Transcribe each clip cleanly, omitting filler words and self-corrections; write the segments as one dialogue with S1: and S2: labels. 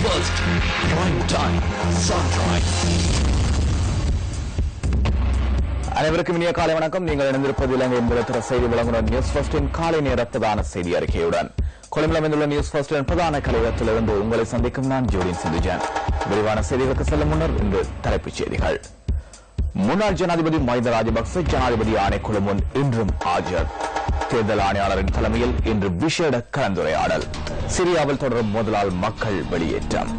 S1: First Prime Time Sunrise. அனைவருக்கும் இனிய காலை வணக்கம். நீங்கள் இணைந்திருப்பது இலங்கை முதல்தர செய்தி வழங்குனர் நியூஸ் ஃபர்ஸ்டின் காலை நேர பிரதான செய்தி அறிக்கையுடன். கொழும்பில் அமைந்துள்ள நியூஸ் ஃபர்ஸ்டின் பிரதான கலையகத்திலிருந்து உங்களை சந்திக்கும் நான் ஜோடின் சிந்துஜான். விரிவான செய்திகளுக்கு செல்லும் முன்னர் இன்று தலைப்புச் செய்திகள். முன்னாள் ஜனாதிபதி மஹிந்த ராஜபக்ச ஜனாதிபதி ஆணைக்குழு முன் இன்றும் ஆஜர். தேர்தல் ஆணையாளரின் தலைமையில் இன்று விசேட கலந்துரையாடல். சிரியாவில் தொடரும் முதலாள் மக்கள் வெளியேற்றம்.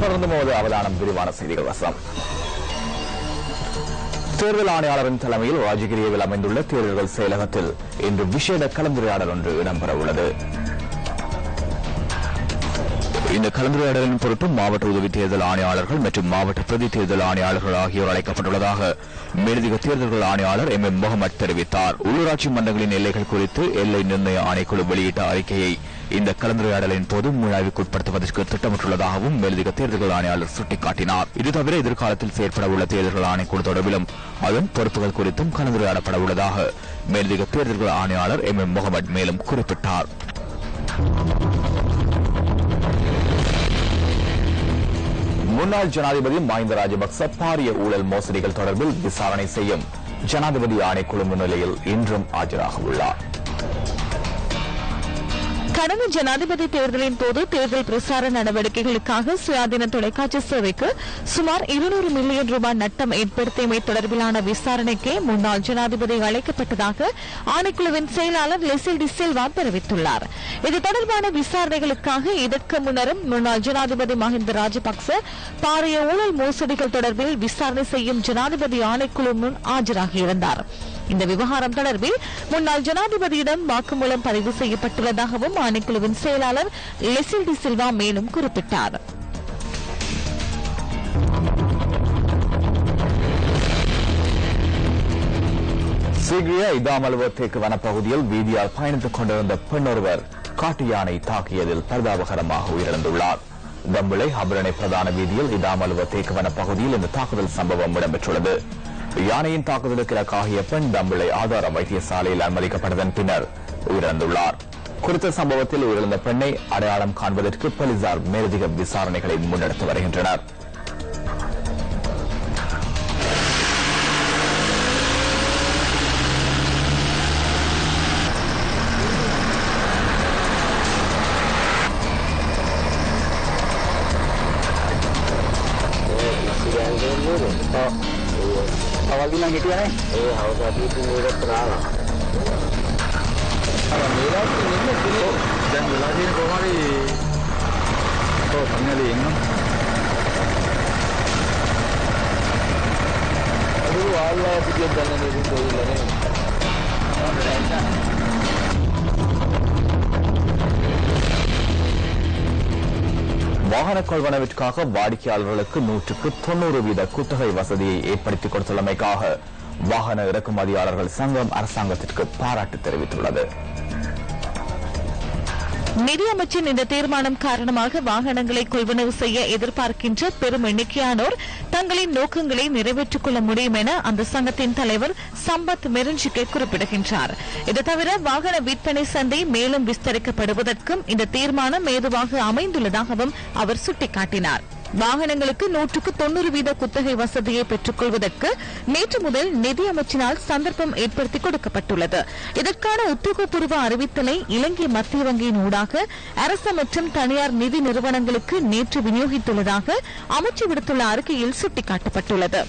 S1: தொடர்ந்து போது அவதானம். விரிவான செய்திகள் வசம். தேர்தல் ஆணையாளரின் தலைமையில் ராஜகிரியவில் அமைந்துள்ள தேர்தல்கள் செயலகத்தில் இன்று விசேட கலந்துரையாடல் ஒன்று இடம்பெறவுள்ளது. இந்த கலந்துரையாடலின் பொருட்டு மாவட்ட உதவி தேர்தல் ஆணையாளர்கள் மற்றும் மாவட்ட பிரதி தேர்தல் ஆணையாளர்கள் ஆகியோர் அழைக்கப்பட்டுள்ளதாக மேலதிக தேர்தல்கள் ஆணையாளர் எம் முகமது தெரிவித்தார். உள்ளூராட்சி மன்றங்களின் எல்லைகள் குறித்து எல்லை நிர்ணய ஆணைக்குழு வெளியிட்ட அறிக்கையை இந்த கலந்துரையாடலின் போது முன்னாய்வுக்குட்படுத்துவதற்கு திட்டமிட்டுள்ளதாகவும் மேலதிக தேர்தல்கள் ஆணையாளர் சுட்டிக்காட்டினார். இது தவிர எதிர்காலத்தில் செயற்பட உள்ள தேர்தல்கள் ஆணைக்குழு தொடர்பிலும் அதன் பொறுப்புகள் குறித்தும் கலந்துரையாடப்பட உள்ளதாக மேலதிக தேர்தல்கள் ஆணையாளர் எம் முகமது மேலும் குறிப்பிட்டார். முன்னாள் ஜனாதிபதி மஹிந்த ராஜபக்ச பாரிய ஊழல் மோசடிகள் தொடர்பில் விசாரணை செய்யும் ஜனாதிபதி ஆணைக்குழு முன்னிலையில் இன்றும் ஆஜராக உள்ளார்.
S2: கடந்த ஜனாதிபதி தேர்தலின் போது தேர்தல் பிரசார நடவடிக்கைகளுக்காக சுயாதீன தொலைக்காட்சி சேவைக்கு சுமார் 200 மில்லியன் ரூபாய் நட்டம் ஏற்படுத்தியமை தொடர்பிலான விசாரணைக்கு முன்னாள் ஜனாதிபதி அழைக்கப்பட்டதாக ஆணைக்குழுவின் செயலாளர் லெசில் டி சில்வா தெரிவித்துள்ளார். இது தொடர்பான விசாரணைகளுக்காக இதற்கு முன்னரும் முன்னாள் ஜனாதிபதி மஹிந்த ராஜபக்ச பாரிய ஊழல் மோசடிகள் தொடர்பில் விசாரணை செய்யும் ஜனாதிபதி ஆணைக்குழு முன் ஆஜராகியிருந்தார். இந்த விவகாரம் தொடர்பில் முன்னாள் ஜனாதிபதியிடம் வாக்குமூலம் பதிவு செய்யப்பட்டுள்ளதாகவும் ஆணைக்குழுவின் செயலாளர் லெசில் டி சில்வா மேலும் குறிப்பிட்டார்.
S1: சீகிரிய இதாமலுவ தேக்கு வனப்பகுதியில் வீதியால் பயணித்துக் கொண்டிருந்த பெண்ணொருவர் காட்டு யானை தாக்கியதில் பரிதாபகரமாக உயிரிழந்துள்ளார். தம்புளை ஹபரணை பிரதான வீதியில் இதாமலுவ தேக்கு வனப்பகுதியில் இந்த தாக்குதல் சம்பவம் இடம்பெற்றுள்ளது. யானையின் தாக்குதலுக்கு இலக்காகிய பெண் தம்புளை ஆதார வைத்தியசாலையில் அனுமதிக்கப்பட்டதன் பின்னர் உயிரிழந்துள்ளார். குறித்த சம்பவத்தில் உயிரிழந்த பெண்ணை அடையாளம் காண்பதற்கு போலீசார் மேலதிக விசாரணைகளை முன்னெடுத்து வருகின்றனர்.
S3: awal bilang gitu ya nih? Harus hati itu mudah terang. Merah ini dulu dan lagi kemari. Oh, tanya lagi ini. Aduh, Allah pikir jalan itu dulu lah.
S1: வாகன கொள்வனவிற்காக வாடிக்கையாளர்களுக்கு 190% குத்தகை வசதியை ஏற்படுத்திக் கொடுத்துள்ளமைக்காக வாகன இறக்குமதியாளர்கள் சங்கம் அரசாங்கத்திற்கு பாராட்டு தெரிவித்துள்ளது.
S2: நிதியமைச்சின் இந்த தீர்மானம் காரணமாக வாகனங்களை கொள்வனவு செய்ய எதிர்பார்க்கின்ற பெரும் எண்ணிக்கையானோர் தங்களின் நோக்கங்களை நிறைவேற்றிக் கொள்ள முடியும் என அந்த சங்கத்தின் தலைவர் சம்பத் மெரஞ்சிகே குறிப்பிடுகின்றார். இது தவிர வாகன விற்பனை சந்தை மேலும் விஸ்தரிக்கப்படுவதற்கும் இந்த தீர்மானம் ஏதுவாக அமைந்துள்ளதாகவும் அவர் சுட்டிக்காட்டினார். வாகனங்களுக்கு 190% குத்தகை வசதியை பெற்றுக் கொள்வதற்கு நேற்று முதல் நிதியமைச்சினால் சந்தர்ப்பம் ஏற்படுத்தி கொடுக்கப்பட்டுள்ளது. இதற்கான உத்தியோகபூர்வ அறிவித்தலை இலங்கை மத்திய வங்கியின் ஊடாக அரசு மற்றும் தனியார் நிதி நிறுவனங்களுக்கு நேற்று விநியோகித்துள்ளதாக அமைச்சு விடுத்துள்ள அறிக்கையில் சுட்டிக்காட்டப்பட்டுள்ளது.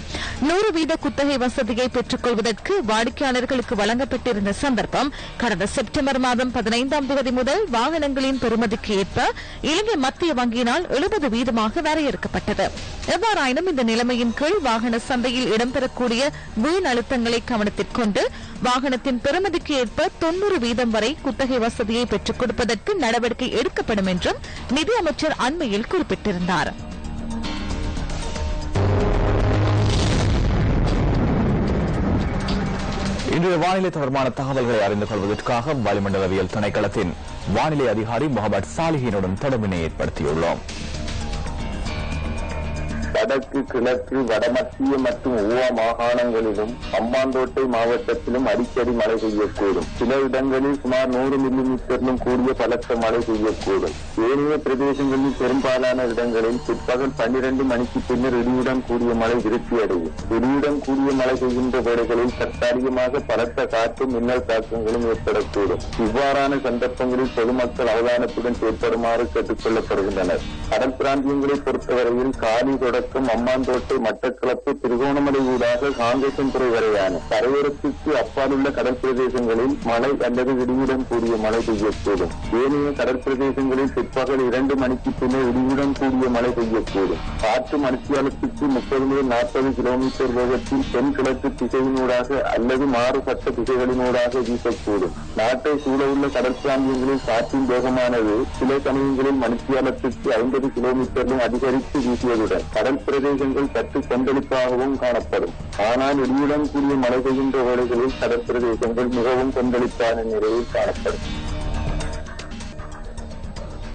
S2: 100% குத்தகை வசதியை பெற்றுக் கொள்வதற்கு வாடிக்கையாளர்களுக்கு வழங்கப்பட்டிருந்த சந்தர்ப்பம் கடந்த செப்டம்பர் மாதம் 15ஆம் தேதி முதல் வாகனங்களின் பெறுமதிக்கு ஏற்ப இலங்கை மத்திய வங்கியினால் 70% வரையறுக்கப்பட்டது. எவ்வாறாயினும் இந்த நிலைமையின் கீழ் வாகன சந்தையில் இடம்பெறக்கூடிய வீண் அழுத்தங்களை கவனத்தில் கொண்டு வாகனத்தின் பெறுமதிக்கு ஏற்ப 90% வரை குத்தகை வசதியை பெற்றுக் கொடுப்பதற்கு நடவடிக்கை எடுக்கப்படும் என்றும் நிதி அமைச்சர் அண்மையில் குறிப்பிட்டிருந்தார்.
S1: இன்றைய வானிலை தொடர்பான தகவல்களை அறிந்து கொள்வதற்காக வளிமண்டலவியல் திணைக்களத்தின் வானிலை அதிகாரி முகமது சாலிஹினுடன் தொடர்பினை ஏற்படுத்தியுள்ளோம்.
S4: வடக்கு, கிழக்கு, வடமத்திய மற்றும் ஊவா மாகாணங்களிலும் அம்பாந்தோட்டை மாவட்டத்திலும் அடிக்கடி மழை பெய்யக்கூடும். சில இடங்களில் சுமார் 100 மில்லிமீட்டரிலும் கூடிய பலத்த மழை பெய்யக்கூடும். ஏனைய பிரதேசங்களில் பெரும்பாலான இடங்களில் பிற்பகல் 12 மணிக்கு பின்னர் இடியுடன் கூடிய மழை விருத்தியடையும். இடியுடன் கூடிய மழை பெய்கின்ற வேளைகளில் தற்காலிகமாக பலத்த காற்றும் மின்னல் தாக்கங்களும் ஏற்படக்கூடும். இவ்வாறான சந்தர்ப்பங்களில் பொதுமக்கள் அவதானத்துடன் செயற்படுமாறு கேட்டுக் கொள்ளப்படுகின்றனர். கடல் பிராந்தியங்களை பொறுத்தவரையில் காலி தொடக்கம் அம்பாந்தோட்டை, மட்டக்களப்பு, திருகோணமலை ஊடாக காங்கேசன்துறை வரையான கரையோரத்திற்கு அப்பாலுள்ள கடல் பிரதேசங்களில் மழை அல்லது இடியுடன் கூடிய மழை பெய்யக்கூடும். ஏனைய கடல் பிரதேசங்களில் பிற்பகல் 2 மணிக்கு பின்னர் இடியுடன் கூடிய மழை பெய்யக்கூடும். காற்று மணித்தியாலத்திற்கு 30 முதல் 40 கிலோமீட்டர் வேகத்தில் தென்கிழக்கு திசையினூடாக அல்லது மாறுபட்ட திசைகளினூடாக வீசக்கூடும். நாட்டை சூழவுள்ள கடல் பிராந்தியங்களில் காற்றின் வேகமானது சில சமயங்களில் மணித்தியாலத்திற்கு 50 கிலோமீட்டரிலும் அதிகரித்து வீசியதுடன் கடல் பிரதேசங்கள் சற்று கொந்தளிப்பாகவும் காணப்படும். ஆனால் இடியுடன் கூடிய மழை பெய்கின்ற வேளைகளில் கடற்பிரதேசங்கள் மிகவும் கொந்தளிப்பான நிலையில் காணப்படும்.